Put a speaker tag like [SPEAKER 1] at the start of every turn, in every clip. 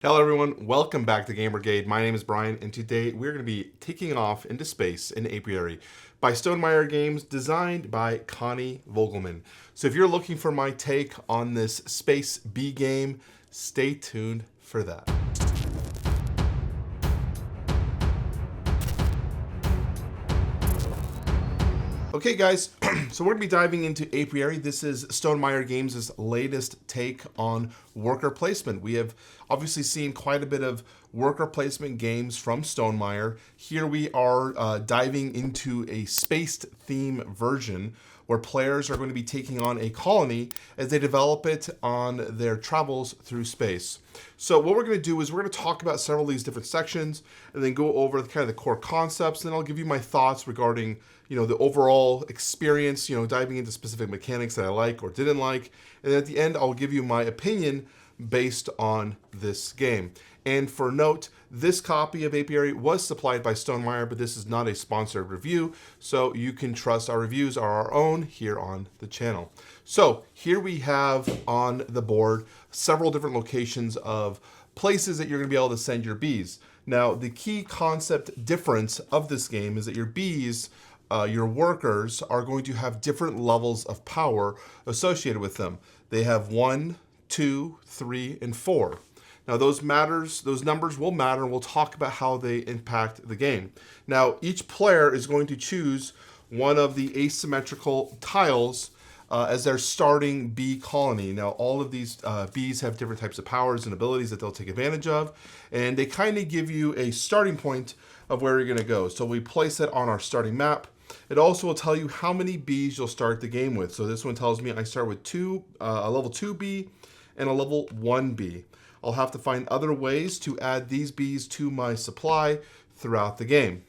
[SPEAKER 1] Hello everyone, welcome back to Game Brigade. My name is Brian, and today we're going to be taking off into space in Apiary by Stonemaier Games, designed by Connie Vogelman. So if you're looking for my take on this Space B game, stay tuned for that. Okay guys, so we're going to be diving into Apiary. This is Stonemaier Games' latest take on worker placement. We have obviously seen quite a bit of worker placement games from Stonemaier. Here we are diving into a spaced theme version where players are going to be taking on a colony as they develop it on their travels through space. So what we're going to do is we're going to talk about several of these different sections and then go over kind of the core concepts. Then I'll give you my thoughts regarding the overall experience, diving into specific mechanics that I like or didn't like. And at the end, I'll give you my opinion based on this game. And for note, this copy of Apiary was supplied by Stonemaier, but this is not a sponsored review, so you can trust our reviews are our own here on the channel. So here we have on the board several different locations of places that you're going to be able to send your bees. Now, the key concept difference of this game is that your bees, your workers, are going to have different levels of power associated with them. They have 1, 2, 3, and 4. Now those numbers will matter, and we'll talk about how they impact the game. Now each player is going to choose one of the asymmetrical tiles as their starting bee colony. Now all of these bees have different types of powers and abilities that they'll take advantage of, and they kind of give you a starting point of where you're going to go. So we place it on our starting map. It also will tell you how many bees you'll start the game with. So this one tells me I start with a level 2 bee and a level 1 bee. I'll have to find other ways to add these bees to my supply throughout the game.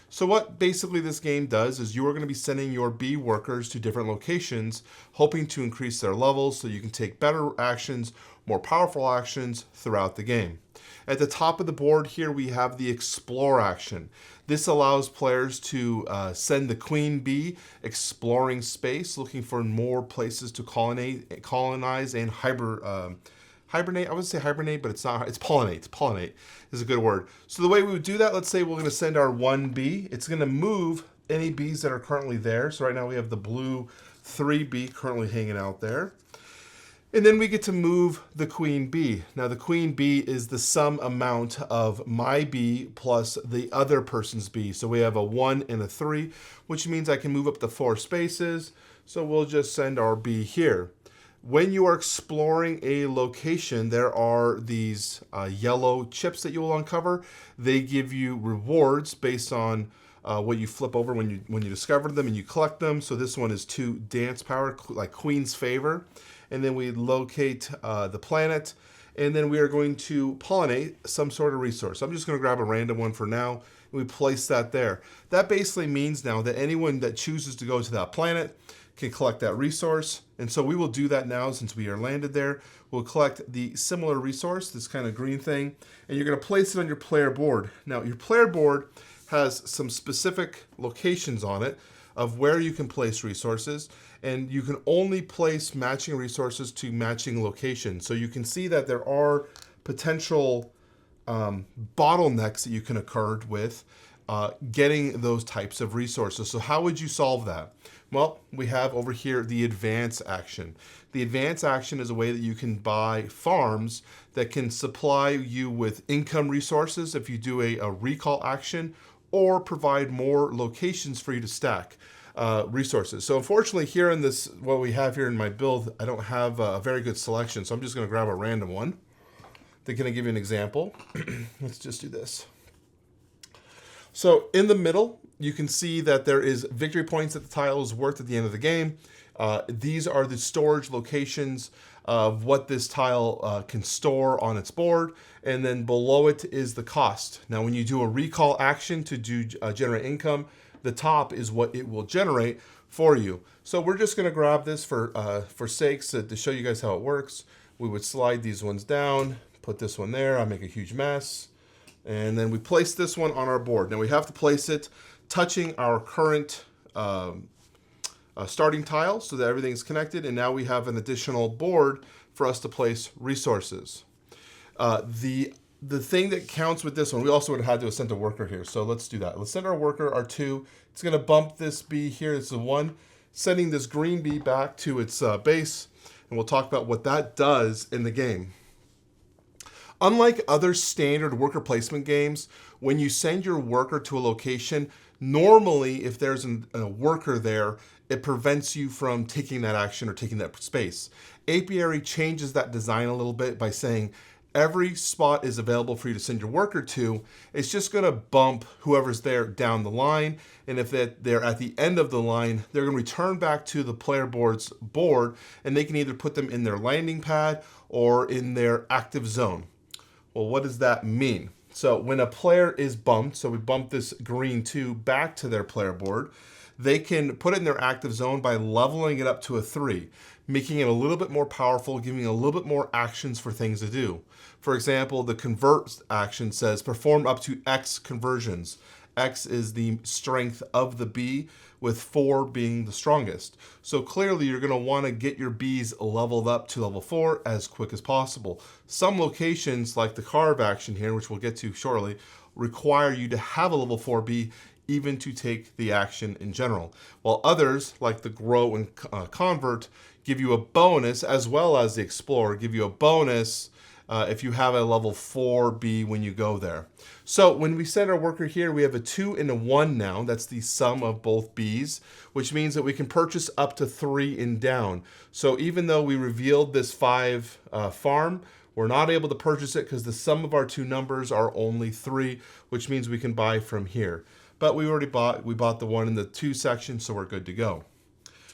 [SPEAKER 1] So what basically this game does is you are going to be sending your bee workers to different locations, hoping to increase their levels so you can take better actions, more powerful actions throughout the game. At the top of the board here, we have the Explore action. This allows players to send the queen bee exploring space, looking for more places to colonize and hibernate. I would say hibernate, but it's not. It's pollinate. Pollinate is a good word. So the way we would do that, let's say we're going to send our 1 bee. It's going to move any bees that are currently there. So right now we have the blue 3 bee currently hanging out there. And then we get to move the queen bee. Now the queen bee is the sum amount of my bee plus the other person's bee. So we have a 1 and a 3, which means I can move up to 4 spaces. So we'll just send our bee here. When you are exploring a location, there are these yellow chips that you will uncover. They give you rewards based on what you flip over when you discover them and you collect them. So this one is 2 dance power, like Queen's Favor. And then we locate the planet, and then we are going to pollinate some sort of resource. I'm just going to grab a random one for now, and we place that there. That basically means now that anyone that chooses to go to that planet can collect that resource. And so we will do that now since we are landed there. We'll collect the similar resource, this kind of green thing, and you're going to place it on your player board. Now, your player board has some specific locations on it of where you can place resources, and you can only place matching resources to matching locations. So you can see that there are potential bottlenecks that you can occur with getting those types of resources. So how would you solve that? Well, we have over here the advance action. The advance action is a way that you can buy farms that can supply you with income resources if you do a recall action, or provide more locations for you to stack resources. So unfortunately here in this, what we have here in my build, I don't have a very good selection. So I'm just going to grab a random one. They're going to give you an example. Let's just do this. So in the middle, you can see that there is victory points that the tile is worth at the end of the game. These are the storage locations of what this tile can store on its board. And then below it is the cost. Now, when you do a recall action to generate income, the top is what it will generate for you. So we're just going to grab this for sakes to show you guys how it works. We would slide these ones down, put this one there. I make a huge mess. And then we place this one on our board. Now we have to place it touching our current starting tile so that everything's connected. And now we have an additional board for us to place resources. The thing that counts with this one, we also would have had to have sent a worker here. So let's do that. Let's send our worker, our 2. It's going to bump this B here. It's a 1, sending this green B back to its base. And we'll talk about what that does in the game. Unlike other standard worker placement games, when you send your worker to a location, normally if there's a worker there, it prevents you from taking that action or taking that space. Apiary changes that design a little bit by saying every spot is available for you to send your worker to. It's just going to bump whoever's there down the line. And if they're at the end of the line, they're going to return back to the player board's board, and they can either put them in their landing pad or in their active zone. Well, what does that mean? So when a player is bumped, so we bump this green 2 back to their player board, they can put it in their active zone by leveling it up to a 3, making it a little bit more powerful, giving a little bit more actions for things to do. For example, the convert action says perform up to X conversions. X is the strength of the bee, with 4 being the strongest. So clearly you're going to want to get your bees leveled up to level 4 as quick as possible. Some locations, like the carve action here, which we'll get to shortly, require you to have a level 4 bee even to take the action in general. While others, like the grow and convert, give you a bonus, as well as the explorer, give you a bonus if you have a level 4 bee when you go there. So when we send our worker here, we have a 2 and a 1 now. That's the sum of both bees, which means that we can purchase up to 3 and down. So even though we revealed this 5 farm, we're not able to purchase it because the sum of our 2 numbers are only 3, which means we can buy from here. But we bought the 1 in the 2 section, so we're good to go.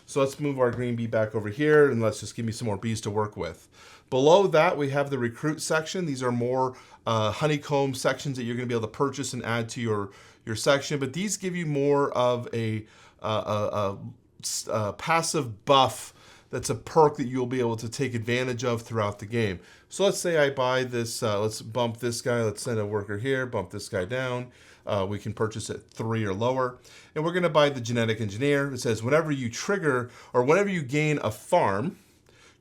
[SPEAKER 1] So let's move our green bee back over here, and let's just give me some more bees to work with. Below that, we have the recruit section. These are more honeycomb sections that you're going to be able to purchase and add to your section, but these give you more of a passive buff. That's a perk that you'll be able to take advantage of throughout the game. So let's say I buy this, let's bump this guy, let's send a worker here, bump this guy down. We can purchase at 3 or lower. And we're going to buy the genetic engineer. It says whenever you trigger, or whenever you gain a farm,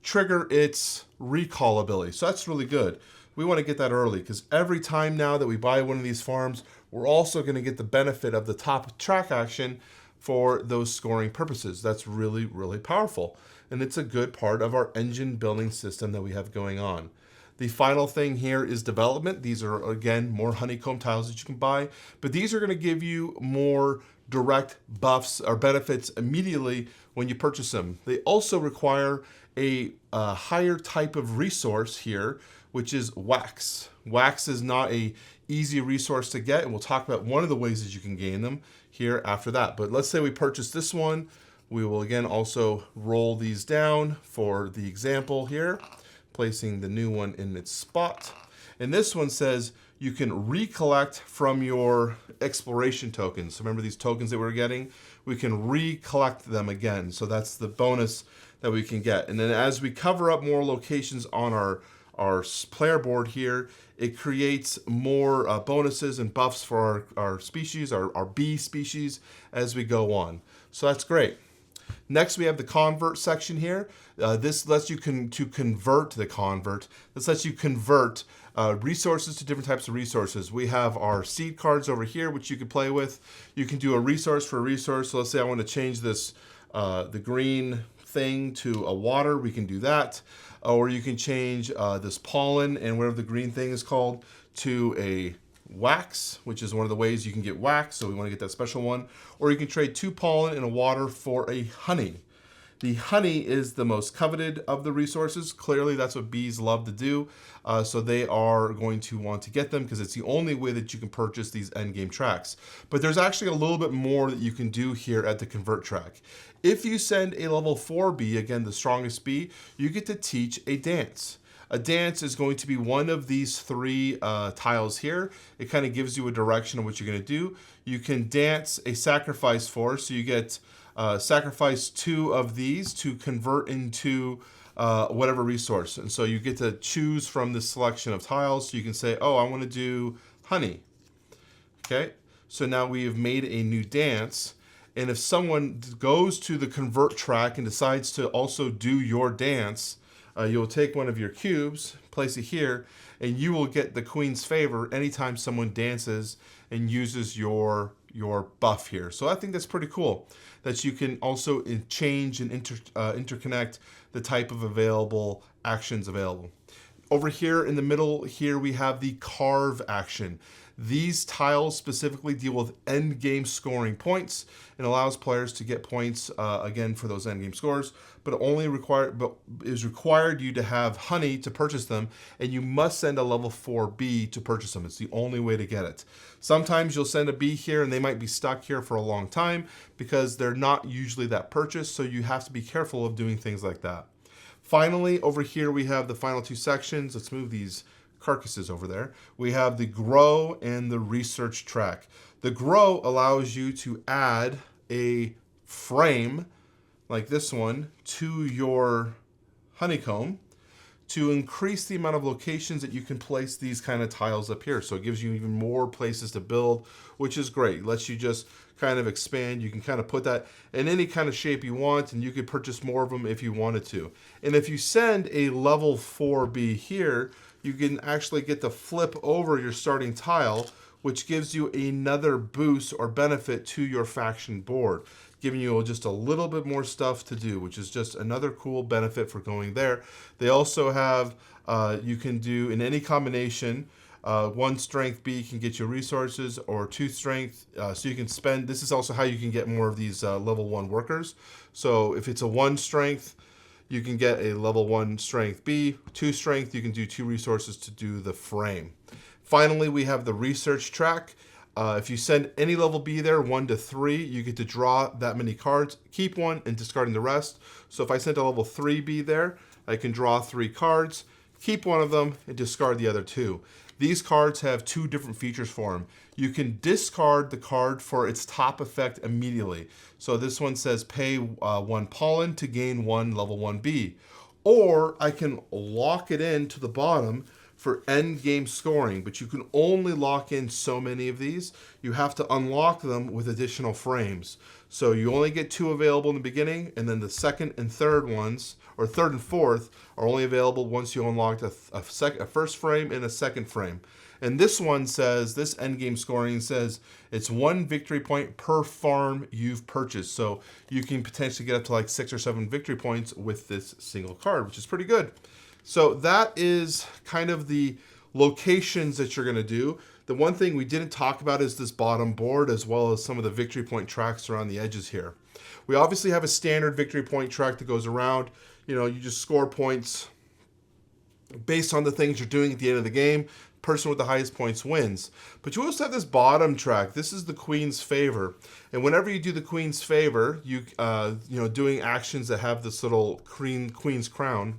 [SPEAKER 1] trigger its recall ability. So that's really good. We want to get that early, because every time now that we buy one of these farms, we're also going to get the benefit of the top track action for those scoring purposes. That's really, really powerful. And it's a good part of our engine building system that we have going on. The final thing here is development. These are, again, more honeycomb tiles that you can buy, but these are going to give you more direct buffs or benefits immediately when you purchase them. They also require a higher type of resource here, which is wax. Wax is not a easy resource to get, and we'll talk about one of the ways that you can gain them here after that. But let's say we purchase this one. We will again also roll these down for the example here, placing the new one in its spot. And this one says you can recollect from your exploration tokens. So remember these tokens that we're getting? We can recollect them again. So that's the bonus that we can get. And then as we cover up more locations on our player board here, it creates more bonuses and buffs for our species, our bee species, as we go on. So that's great. Next, we have the convert section here. This lets you convert the convert. This lets you convert resources to different types of resources. We have our seed cards over here, which you can play with. You can do a resource for a resource. So let's say I want to change this, the green thing to a water. We can do that. Or you can change this pollen and whatever the green thing is called to a wax, which is one of the ways you can get wax, so we want to get that special one. Or you can trade 2 pollen and a water for a honey. The honey is the most coveted of the resources. Clearly, that's what bees love to do, so they are going to want to get them because it's the only way that you can purchase these endgame tracks. But there's actually a little bit more that you can do here at the convert track. If you send a level 4 bee, again, the strongest bee, you get to teach a dance. A dance is going to be one of these 3 tiles here. It kind of gives you a direction of what you're going to do. You can dance a sacrifice for, so you get sacrifice 2 of these to convert into whatever resource. And so you get to choose from this selection of tiles. So you can say, oh, I want to do honey. Okay, so now we have made a new dance. And if someone goes to the convert track and decides to also do your dance, you'll take one of your cubes, place it here, and you will get the queen's favor anytime someone dances and uses your buff here. So I think that's pretty cool that you can also change and interconnect the type of available actions available. Over here in the middle here we have the carve action. These tiles specifically deal with end game scoring points and allows players to get points again for those end game scores, but is required you to have honey to purchase them, and you must send a level 4 bee to purchase them. It's the only way to get it. Sometimes you'll send a bee here and they might be stuck here for a long time because they're not usually that purchased, so you have to be careful of doing things like that. Finally, over here we have the final two sections. Let's move these carcasses over there. We have the grow and the research track. The grow allows you to add a frame like this one to your honeycomb to increase the amount of locations that you can place these kind of tiles up here. So it gives you even more places to build, which is great. It lets you just kind of expand. You can kind of put that in any kind of shape you want, and you could purchase more of them if you wanted to. And if you send a level 4 bee here, you can actually get to flip over your starting tile, which gives you another boost or benefit to your faction board, giving you just a little bit more stuff to do, which is just another cool benefit for going there. They also have, you can do in any combination, 1 strength bee can get you resources, or 2 strength, so you can spend, this is also how you can get more of these level 1 workers. So if it's a 1 strength, you can get a level 1 strength bee. 2 strength, you can do 2 resources to do the frame. Finally, we have the research track. If you send any level bee there, 1 to 3, you get to draw that many cards, keep one, and discarding the rest. So if I sent a level 3 bee there, I can draw 3 cards, keep one of them, and discard the other 2. These cards have 2 different features for them. You can discard the card for its top effect immediately. So this one says pay 1 pollen to gain 1 level 1 bee. Or I can lock it in to the bottom for end game scoring, but you can only lock in so many of these. You have to unlock them with additional frames. So you only get 2 available in the beginning, and then the second and third ones, or third and fourth, are only available once you unlock a first frame and a second frame. And this one says, this end game scoring says it's 1 victory point per farm you've purchased. So you can potentially get up to like 6 or 7 victory points with this single card, which is pretty good. So that is kind of the locations that you're going to do. The one thing we didn't talk about is this bottom board, as well as some of the victory point tracks around the edges here. We obviously have a standard victory point track that goes around. You know, you just score points based on the things you're doing at the end of the game. Person with the highest points wins. But you also have this bottom track. This is the Queen's Favor. And whenever you do the Queen's Favor, you know, doing actions that have this little Queen's Crown,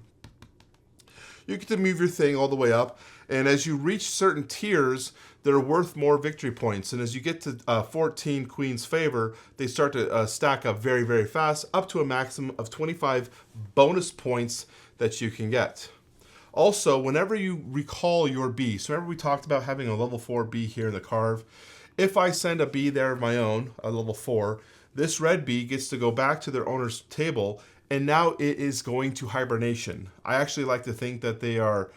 [SPEAKER 1] you get to move your thing all the way up. And as you reach certain tiers, they're worth more victory points. And as you get to 14 Queen's Favor, they start to stack up very, very fast, up to a maximum of 25 bonus points that you can get. Also, whenever you recall your bee, so remember we talked about having a level 4 bee here in the carve. If I send a bee there of my own, a level 4, this red bee gets to go back to their owner's table, and now it is going to hibernation. I actually like to think that they are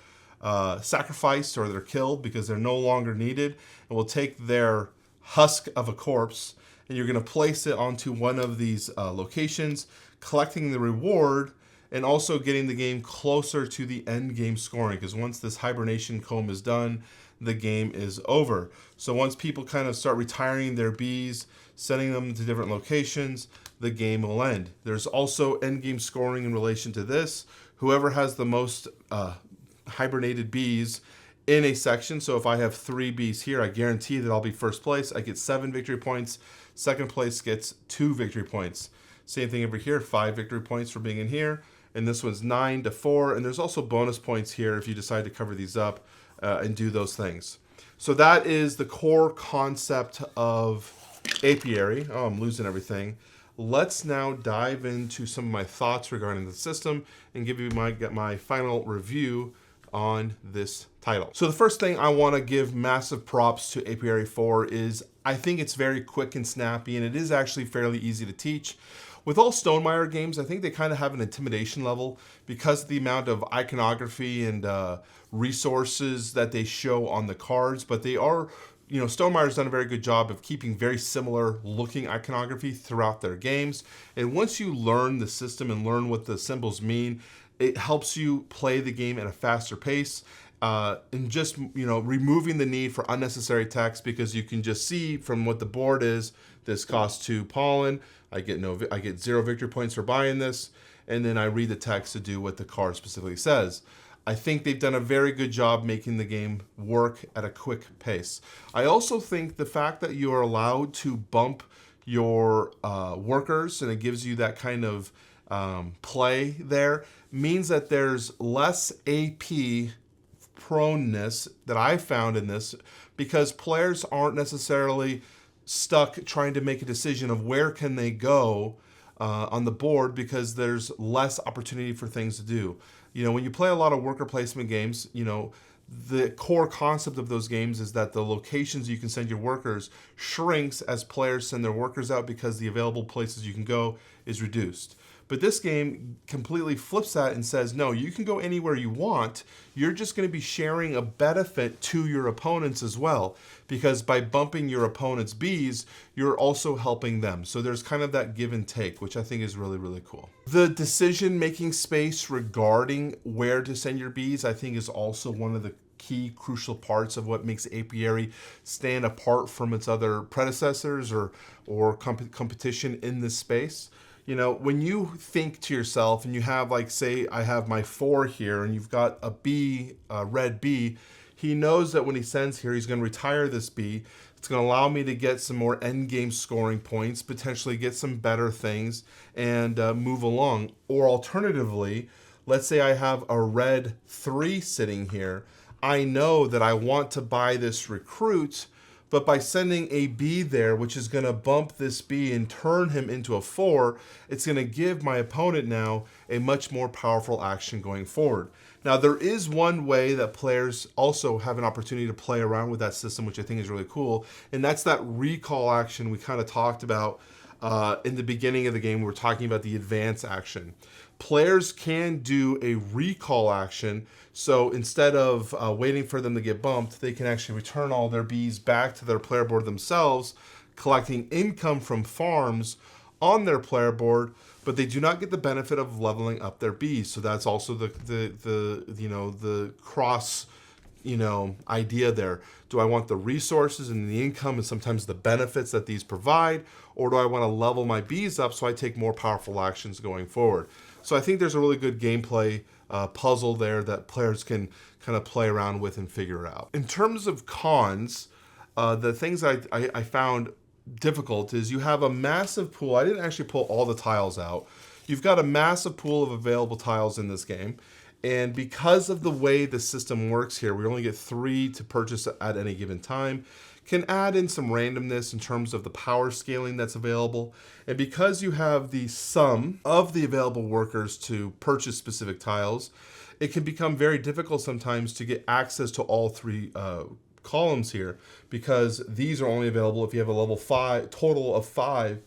[SPEAKER 1] sacrificed or they're killed because they're no longer needed, and we'll take their husk of a corpse, and you're going to place it onto one of these locations, collecting the reward, and also getting the game closer to the end game scoring, because once this hibernation comb is done, the game is over. So once people kind of start retiring their bees, sending them to different locations, the game will end. There's also end game scoring in relation to this. Whoever has the most hibernated bees in a section, so if I have 3 bees here, I guarantee that I'll be first place. I get 7 victory points. Second place gets 2 victory points. Same thing over here, 5 victory points for being in here. And this one's 9 to 4. And there's also bonus points here if you decide to cover these up and do those things. So that is the core concept of Apiary. Oh, I'm losing everything. Let's now dive into some of my thoughts regarding the system and give you my final review on this title. So the first thing I want to give massive props to Apiary for is I think it's very quick and snappy, and it is actually fairly easy to teach. with all Stonemaier games, I think they kind of have an intimidation level because of the amount of iconography and resources that they show on the cards. But they are, Stonemaier's done a very good job of keeping very similar looking iconography throughout their games. And once you learn the system and learn what the symbols mean, it helps you play the game at a faster pace. And just, removing the need for unnecessary text, because you can just see from what the board is, this costs 2 pollen. I get 0 victory points for buying this, and then I read the text to do what the card specifically says. I think they've done a very good job making the game work at a quick pace. I also think the fact that you are allowed to bump your workers, and it gives you that kind of play there, means that there's less AP proneness that I found in this, because players aren't necessarily stuck trying to make a decision of where can they go on the board, because there's less opportunity for things to do. When you play a lot of worker placement games, the core concept of those games is that the locations you can send your workers shrinks as players send their workers out, because the available places you can go is reduced. But this game completely flips that and says, no, you can go anywhere you want. You're just going to be sharing a benefit to your opponents as well, because by bumping your opponent's bees, you're also helping them. So there's kind of that give and take, which I think is really, really cool. The decision-making space regarding where to send your bees, I think, is also one of the key crucial parts of what makes Apiary stand apart from its other predecessors or competition in this space. When you think to yourself and you have, like, say I have my 4 here and you've got a bee, a red bee, he knows that when he sends here, he's going to retire this bee. It's going to allow me to get some more end game scoring points, potentially get some better things, and move along. Or alternatively, let's say I have a red 3 sitting here. I know that I want to buy this recruit, but by sending a bee there, which is going to bump this bee and turn him into a 4, it's going to give my opponent now a much more powerful action going forward. Now, there is one way that players also have an opportunity to play around with that system, which I think is really cool, and that's that recall action we kind of talked about in the beginning of the game. We were talking about the advance action. Players can do a recall action, so instead of waiting for them to get bumped, they can actually return all their bees back to their player board themselves, collecting income from farms on their player board, but they do not get the benefit of leveling up their bees. So that's also the cross idea there. Do I want the resources and the income and sometimes the benefits that these provide, or do I want to level my bees up so I take more powerful actions going forward? So I think there's a really good gameplay puzzle there that players can kind of play around with and figure out. In terms of cons, the things I found difficult is you have a massive pool. I didn't actually pull all the tiles out. You've got a massive pool of available tiles in this game. And because of the way the system works here, we only get 3 to purchase at any given time. Can add in some randomness in terms of the power scaling that's available. And because you have the sum of the available workers to purchase specific tiles, it can become very difficult sometimes to get access to all 3 columns here, because these are only available if you have a level 5, total of 5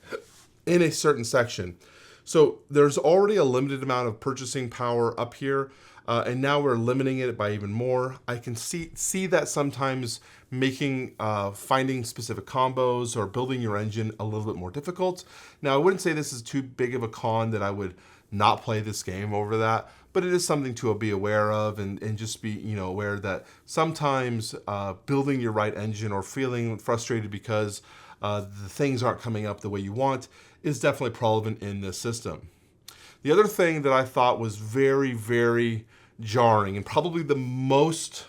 [SPEAKER 1] in a certain section. So there's already a limited amount of purchasing power up here, and now we're limiting it by even more. I can see that sometimes making finding specific combos or building your engine a little bit more difficult. Now, I wouldn't say this is too big of a con that I would not play this game over that, but it is something to be aware of, and just be aware that sometimes building your right engine or feeling frustrated because the things aren't coming up the way you want is definitely prevalent in this system. The other thing that I thought was very, very jarring, and probably the most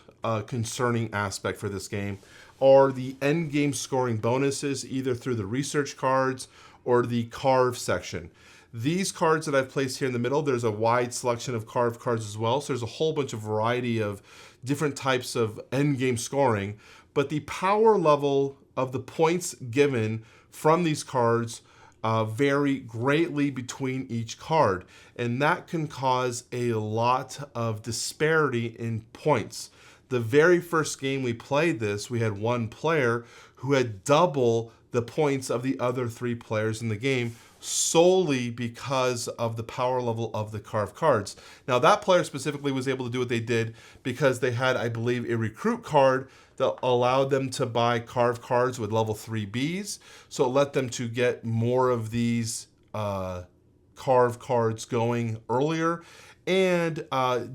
[SPEAKER 1] concerning aspect for this game, are the end game scoring bonuses, either through the research cards or the carve section. These cards that I've placed here in the middle, there's a wide selection of carved cards as well. So there's a whole bunch of variety of different types of end game scoring, but the power level of the points given from these cards vary greatly between each card, and that can cause a lot of disparity in points. The very first game we played this, we had one player who had double the points of the other 3 players in the game solely because of the power level of the carved cards. Now, that player specifically was able to do what they did because they had, I believe, a recruit card that allowed them to buy carved cards with level 3 Bs. So it let them to get more of these carved cards going earlier, and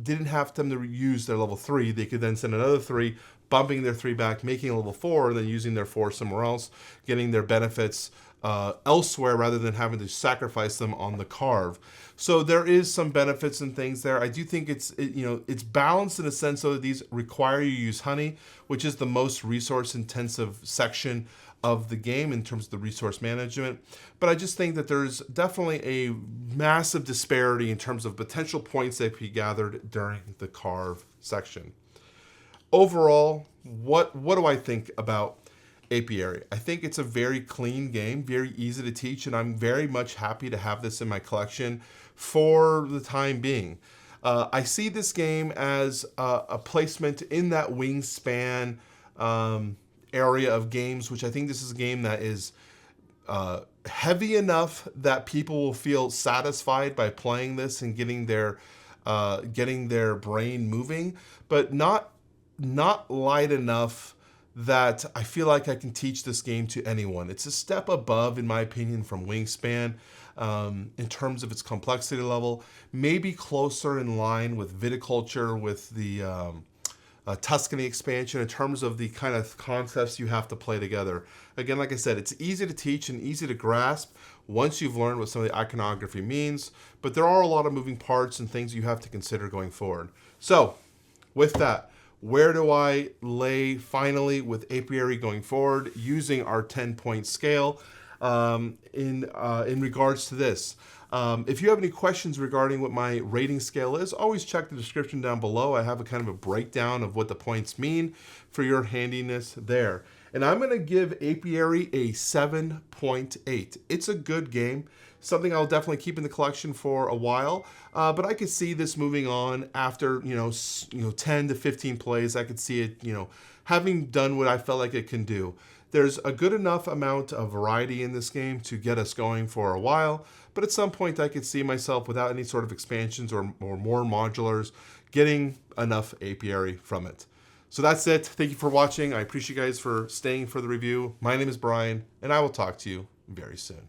[SPEAKER 1] didn't have them to use their level 3. They could then send another 3, bumping their 3 back, making a level 4, and then using their 4 somewhere else, getting their benefits elsewhere rather than having to sacrifice them on the carve. So there is some benefits and things there. I do think it's balanced in a sense though that these require you use honey, which is the most resource intensive section of the game in terms of the resource management. But I just think that there's definitely a massive disparity in terms of potential points that can be gathered during the carve section. Overall, what do I think about Apiary? I think it's a very clean game, very easy to teach, and I'm very much happy to have this in my collection for the time being. I see this game as a placement in that wingspan area of games, which I think this is a game that is heavy enough that people will feel satisfied by playing this and getting their brain moving, but not light enough that I feel like I can teach this game to anyone. It's a step above, in my opinion, from Wingspan in terms of its complexity level, maybe closer in line with Viticulture, with the Tuscany expansion in terms of the kind of concepts you have to play together. Again, like I said, it's easy to teach and easy to grasp once you've learned what some of the iconography means, but there are a lot of moving parts and things you have to consider going forward. So, with that, where do I lay finally with Apiary going forward using our 10-point scale in regards to this? If you have any questions regarding what my rating scale is, always check the description down below. I have a kind of a breakdown of what the points mean for your handiness there. And I'm going to give Apiary a 7.8. It's a good game, something I'll definitely keep in the collection for a while. But I could see this moving on after 10 to 15 plays. I could see it having done what I felt like it can do. There's a good enough amount of variety in this game to get us going for a while, but at some point I could see myself without any sort of expansions or more modulars getting enough Apiary from it. So that's it. Thank you for watching. I appreciate you guys for staying for the review. My name is Brian, and I will talk to you very soon.